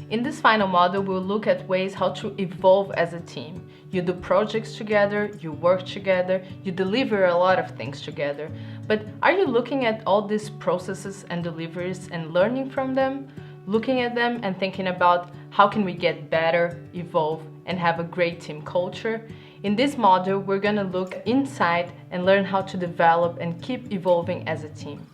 In this final module, we'll look at ways how to evolve as a team. You do projects together, you work together, you deliver a lot of things together. But are you looking at all these processes and deliveries and learning from them? Looking at them and thinking about how can we get better, evolve, and have a great team culture? In this module, we're going to look inside and learn how to develop and keep evolving as a team.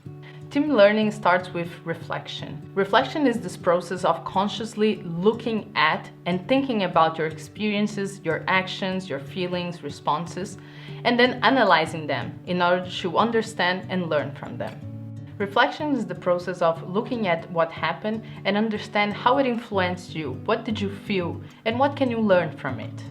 Team learning starts with reflection. Reflection is this process of consciously looking at and thinking about your experiences, your actions, your feelings, responses, and then analyzing them in order to understand and learn from them. Reflection is the process of looking at what happened and understand how it influenced you, what did you feel, and what can you learn from it.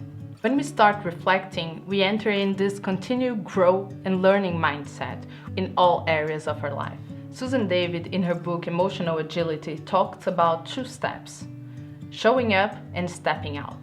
When we start reflecting, we enter in this continued growth and learning mindset in all areas of our life. Susan David, in her book Emotional Agility, talks about 2 steps: showing up and stepping out.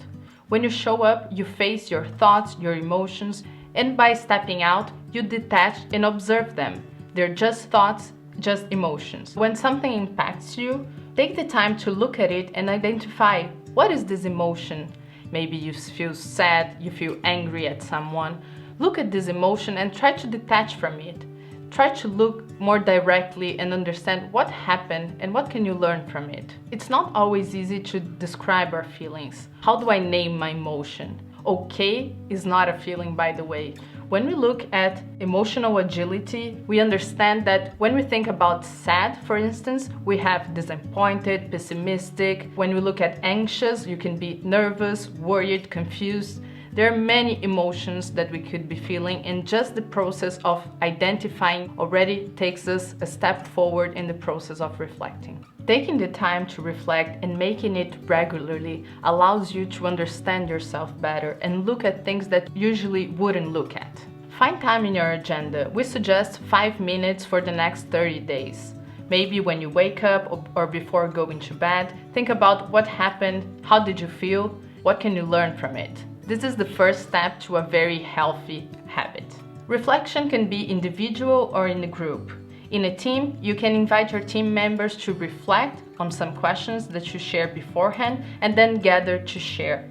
When you show up, you face your thoughts, your emotions, and by stepping out, you detach and observe them. They're just thoughts, just emotions. When something impacts you, take the time to look at it and identify, what is this emotion? Maybe you feel sad, you feel angry at someone. Look at this emotion and try to detach from it. Try to look more directly and understand what happened and what can you learn from it. It's not always easy to describe our feelings. How do I name my emotion? Okay is not a feeling, by the way. When we look at emotional agility, we understand that when we think about sad, for instance, we have disappointed, pessimistic. When we look at anxious, you can be nervous, worried, confused. There are many emotions that we could be feeling, and just the process of identifying already takes us a step forward in the process of reflecting. Taking the time to reflect and making it regularly allows you to understand yourself better and look at things that you usually wouldn't look at. Find time in your agenda. We suggest 5 minutes for the next 30 days. Maybe when you wake up or before going to bed, think about what happened, how did you feel, what can you learn from it. This is the first step to a very healthy habit. Reflection can be individual or in a group. In a team, you can invite your team members to reflect on some questions that you shared beforehand and then gather to share.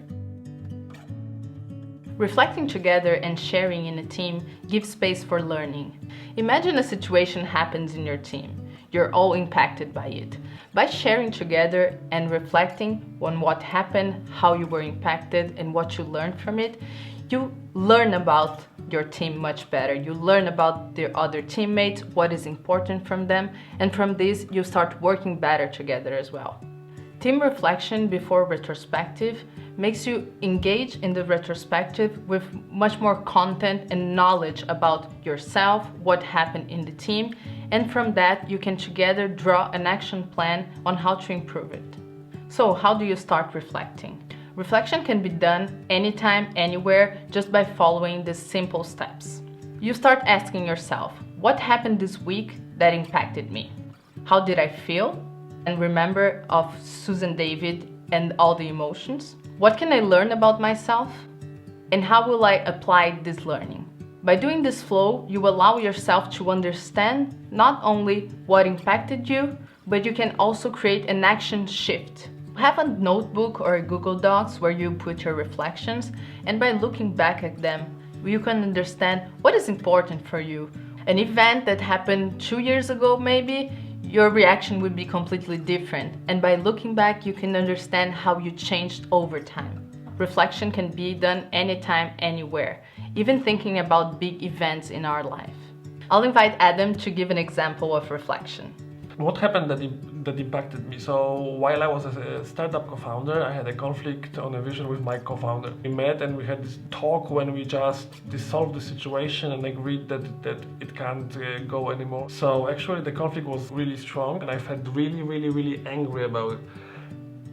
Reflecting together and sharing in a team gives space for learning. Imagine a situation happens in your team. You're all impacted by it. By sharing together and reflecting on what happened, how you were impacted, and what you learned from it, you learn about your team much better. You learn about the other teammates, what is important from them, and from this you start working better together as well. Team reflection before retrospective makes you engage in the retrospective with much more content and knowledge about yourself, what happened in the team, and from that you can together draw an action plan on how to improve it. So how do you start reflecting? Reflection can be done anytime, anywhere, just by following these simple steps. You start asking yourself, what happened this week that impacted me? How did I feel? And remember of Susan David and all the emotions. What can I learn about myself? And how will I apply this learning? By doing this flow, you allow yourself to understand not only what impacted you, but you can also create an action shift. Have a notebook or a Google Docs where you put your reflections, and by looking back at them, you can understand what is important for you. An event that happened 2 years ago maybe, your reaction would be completely different, and by looking back you can understand how you changed over time. Reflection can be done anytime, anywhere, even thinking about big events in our life. I'll invite Adam to give an example of reflection. What happened that impacted me? So while I was a startup co-founder, I had a conflict on a vision with my co-founder. We met and we had this talk when we just dissolved the situation and agreed that it can't go anymore. So actually the conflict was really strong and I felt really angry about it.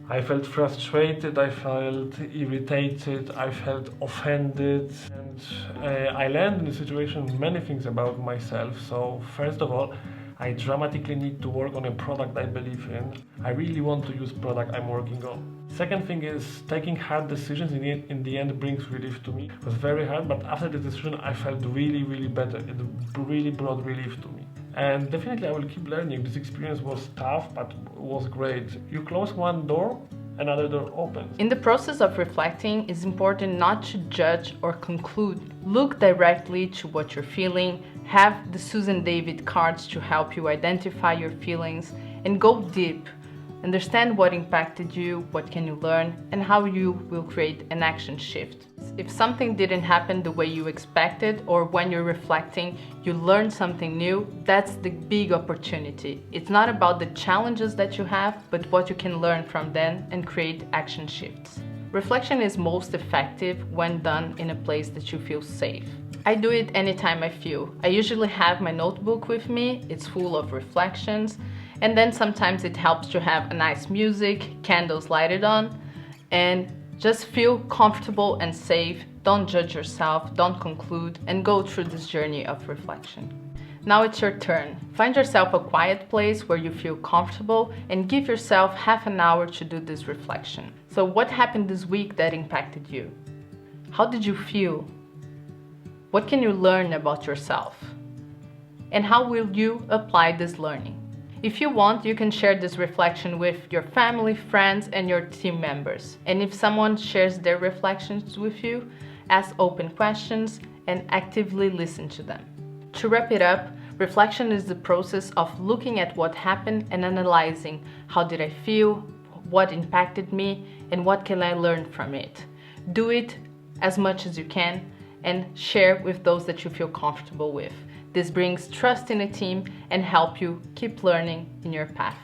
I felt frustrated, I felt irritated, I felt offended, and I learned in the situation many things about myself. So first of all, I dramatically need to work on a product I believe in. I really want to use product I'm working on. Second thing is taking hard decisions in the end brings relief to me. It was very hard, but after the decision I felt really better. It really brought relief to me. And definitely I will keep learning. This experience was tough, but was great. You close one door another door opens. In the process of reflecting, it's important not to judge or conclude. Look directly to what you're feeling, have the Susan David cards to help you identify your feelings, and go deep. Understand what impacted you, what can you learn, and how you will create an action shift. If something didn't happen the way you expected, or when you're reflecting, you learned something new, that's the big opportunity. It's not about the challenges that you have, but what you can learn from them and create action shifts. Reflection is most effective when done in a place that you feel safe. I do it anytime I feel. I usually have my notebook with me, it's full of reflections, and then sometimes it helps to have a nice music, candles lighted on, and just feel comfortable and safe. Don't judge yourself, don't conclude, and go through this journey of reflection. Now it's your turn. Find yourself a quiet place where you feel comfortable and give yourself half an hour to do this reflection. So what happened this week that impacted you? How did you feel? What can you learn about yourself? And how will you apply this learning? If you want, you can share this reflection with your family, friends, and your team members. And if someone shares their reflections with you, ask open questions and actively listen to them. To wrap it up, reflection is the process of looking at what happened and analyzing how did I feel, what impacted me, and what can I learn from it. Do it as much as you can and share with those that you feel comfortable with. This brings trust in a team and help you keep learning in your path.